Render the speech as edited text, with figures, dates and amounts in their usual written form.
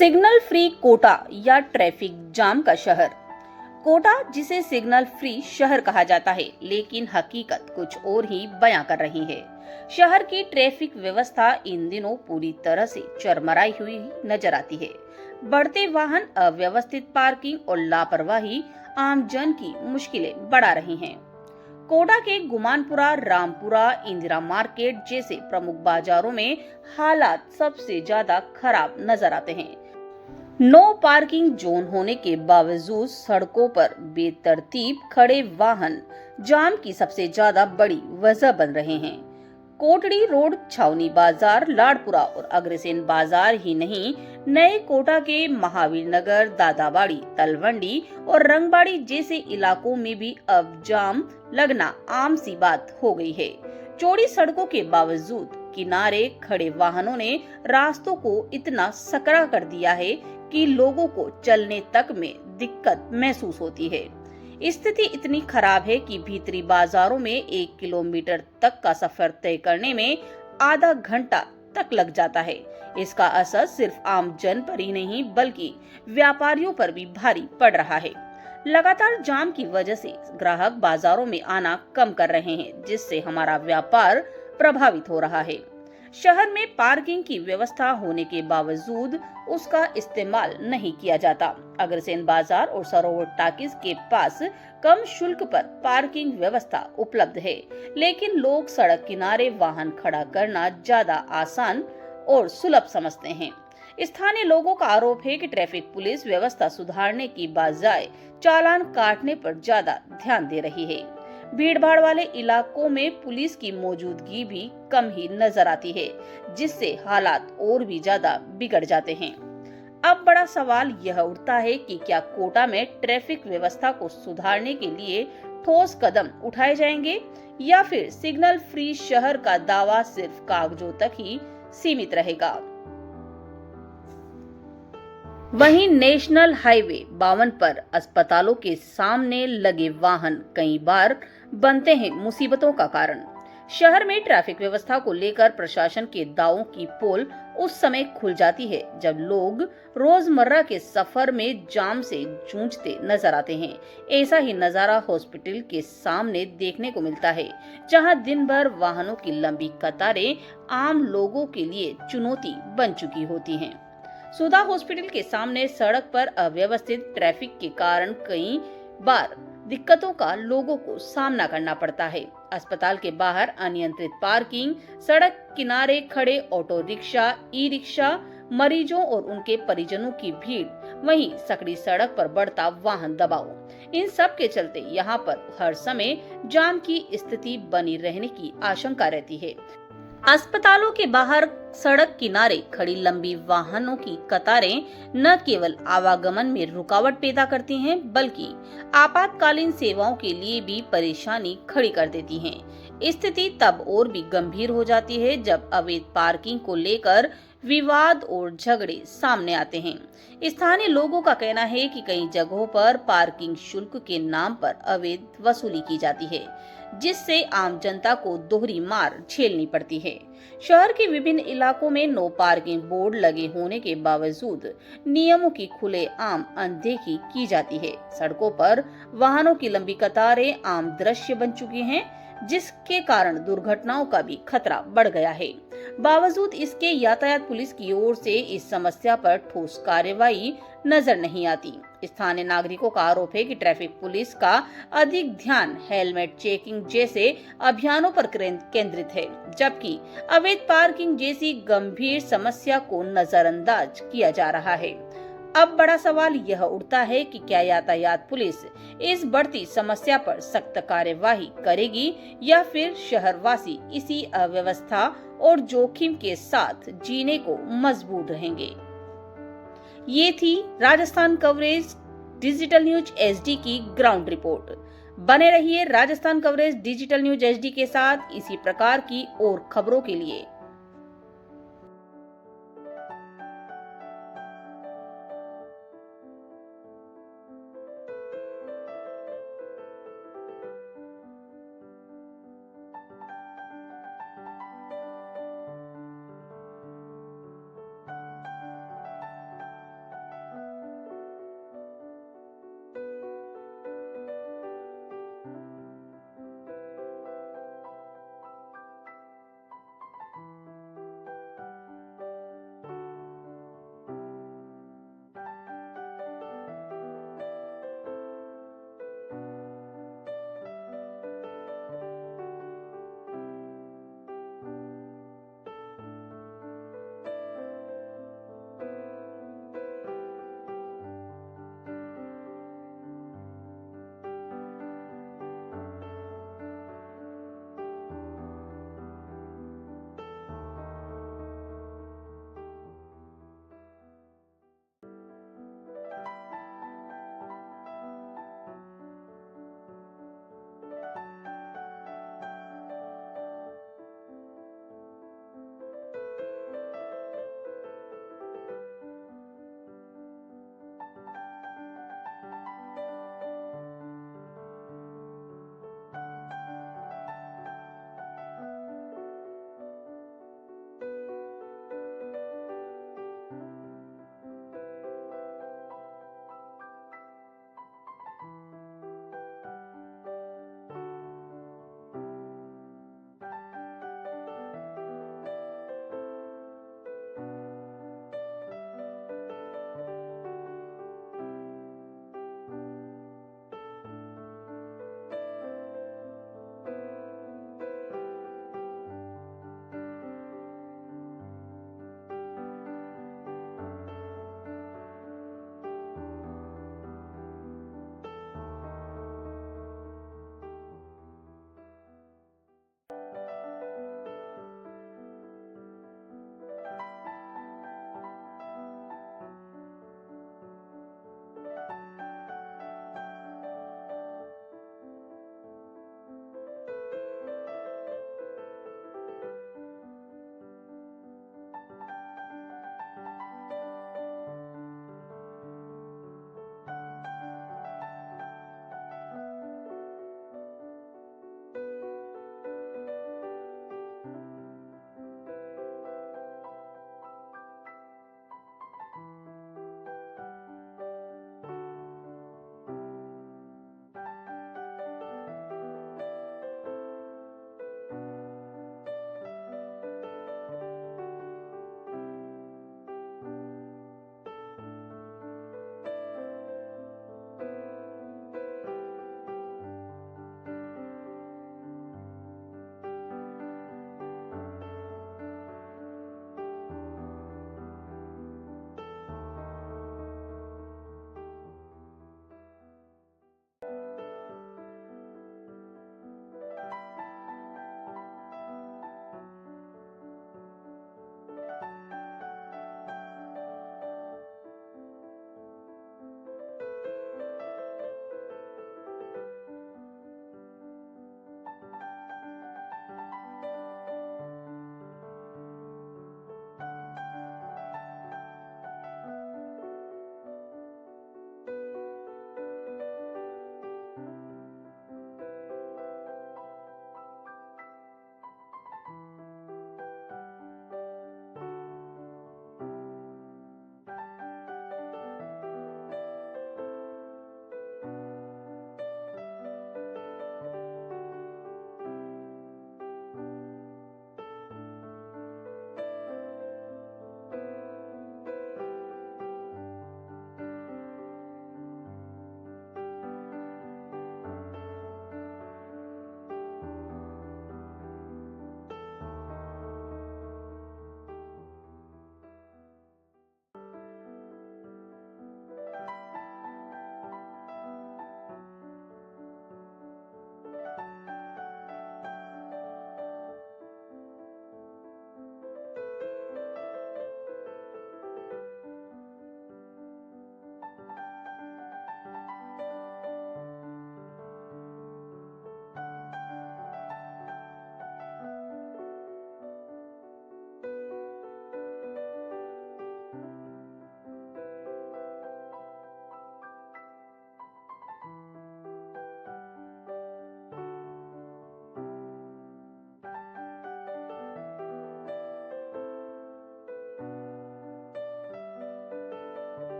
Signal free quota या traffic jam का शहर। कोटा, जिसे सिग्नल फ्री शहर कहा जाता है, लेकिन हकीकत कुछ और ही बयां कर रही है। शहर की ट्रैफिक व्यवस्था इन दिनों पूरी तरह से चरमराई हुई नजर आती है। बढ़ते वाहन, अव्यवस्थित पार्किंग और लापरवाही आम जन की मुश्किलें बढ़ा रही हैं। कोटा के गुमानपुरा, रामपुरा, इंदिरा मार्केट जैसे प्रमुख बाजारों में हालात सबसे ज्यादा खराब नजर आते हैं। नो पार्किंग जोन होने के बावजूद सड़कों पर बेतरतीब खड़े वाहन जाम की सबसे ज्यादा बड़ी वजह बन रहे हैं। कोटड़ी रोड, छावनी बाजार, लाडपुरा और अग्रसेन बाजार ही नहीं, नए कोटा के महावीर नगर, दादाबाड़ी, तलवंडी और रंगबाड़ी जैसे इलाकों में भी अब जाम लगना आम सी बात हो गई है। चौड़ी सड़कों के बावजूद किनारे खड़े वाहनों ने रास्तों को इतना सकरा कर दिया है कि लोगों को चलने तक में दिक्कत महसूस होती है। स्थिति इतनी खराब है कि भीतरी बाजारों में 1 किलोमीटर तक का सफर तय करने में आधा घंटा तक लग जाता है। इसका असर सिर्फ आम जन पर ही नहीं, बल्कि व्यापारियों पर भी भारी पड़ रहा है। लगातार जाम की वजह से ग्राहक बाजारों में आना कम कर रहे हैं, जिससे हमारा व्यापार प्रभावित हो रहा है। शहर में पार्किंग की व्यवस्था होने के बावजूद उसका इस्तेमाल नहीं किया जाता। अग्रसेन बाजार और सरोवर टाकीज के पास कम शुल्क पर पार्किंग व्यवस्था उपलब्ध है, लेकिन लोग सड़क किनारे वाहन खड़ा करना ज्यादा आसान और सुलभ समझते हैं। स्थानीय लोगों का आरोप है कि ट्रैफिक पुलिस व्यवस्था सुधारने की बजाय चालान काटने पर ज्यादा ध्यान दे रही है। भीड़भाड़ वाले इलाकों में पुलिस की मौजूदगी भी कम ही नजर आती है, जिससे हालात और भी ज्यादा बिगड़ जाते हैं। अब बड़ा सवाल यह उठता है कि क्या कोटा में ट्रैफिक व्यवस्था को सुधारने के लिए ठोस कदम उठाए जाएंगे, या फिर सिग्नल फ्री शहर का दावा सिर्फ कागजों तक ही सीमित रहेगा। वहीं नेशनल हाईवे 52 पर अस्पतालों के सामने लगे वाहन कई बार बनते हैं मुसीबतों का कारण। शहर में ट्रैफिक व्यवस्था को लेकर प्रशासन के दावों की पोल उस समय खुल जाती है जब लोग रोजमर्रा के सफर में जाम से जूझते नजर आते हैं। ऐसा ही नजारा हॉस्पिटल के सामने देखने को मिलता है, जहां दिन भर वाहनों की लंबी कतारें आम लोगों के लिए चुनौती बन चुकी होती हैं। सुधा हॉस्पिटल के सामने सड़क पर अव्यवस्थित ट्रैफिक के कारण कई बार दिक्कतों का लोगों को सामना करना पड़ता है। अस्पताल के बाहर अनियंत्रित पार्किंग, सड़क किनारे खड़े ऑटो रिक्शा, ई रिक्शा, मरीजों और उनके परिजनों की भीड़, वहीं सकड़ी सड़क पर बढ़ता वाहन दबाव, इन सब के चलते यहाँ पर हर समय जाम की स्थिति बनी रहने की आशंका रहती है। अस्पतालों के बाहर सड़क किनारे खड़ी लंबी वाहनों की कतारें न केवल आवागमन में रुकावट पैदा करती हैं, बल्कि आपातकालीन सेवाओं के लिए भी परेशानी खड़ी कर देती हैं। स्थिति तब और भी गंभीर हो जाती है जब अवैध पार्किंग को लेकर विवाद और झगड़े सामने आते हैं। स्थानीय लोगों का कहना है कि कई जगहों पर पार्किंग शुल्क के नाम पर अवैध वसूली की जाती है, जिससे आम जनता को दोहरी मार झेलनी पड़ती है। शहर के विभिन्न इलाकों में नो पार्किंग बोर्ड लगे होने के बावजूद नियमों की खुलेआम अनदेखी की जाती है। सड़कों पर वाहनों की लंबी कतारें आम दृश्य बन चुकी हैं, जिसके कारण दुर्घटनाओं का भी खतरा बढ़ गया है। बावजूद इसके यातायात पुलिस की ओर से इस समस्या पर ठोस कार्रवाई नजर नहीं आती। स्थानीय नागरिकों का आरोप है कि ट्रैफिक पुलिस का अधिक ध्यान हेलमेट चेकिंग जैसे अभियानों पर केंद्रित है, जबकि अवैध पार्किंग जैसी गंभीर समस्या को नजरअंदाज किया जा रहा है। अब बड़ा सवाल यह उठता है कि क्या यातायात पुलिस इस बढ़ती समस्या पर सख्त कार्यवाही करेगी, या फिर शहरवासी इसी अव्यवस्था और जोखिम के साथ जीने को मजबूर रहेंगे। ये थी Rajasthan coverage digital news HD की ग्राउंड रिपोर्ट। बने रहिए Rajasthan coverage digital news HD के साथ इसी प्रकार की और खबरों के लिए।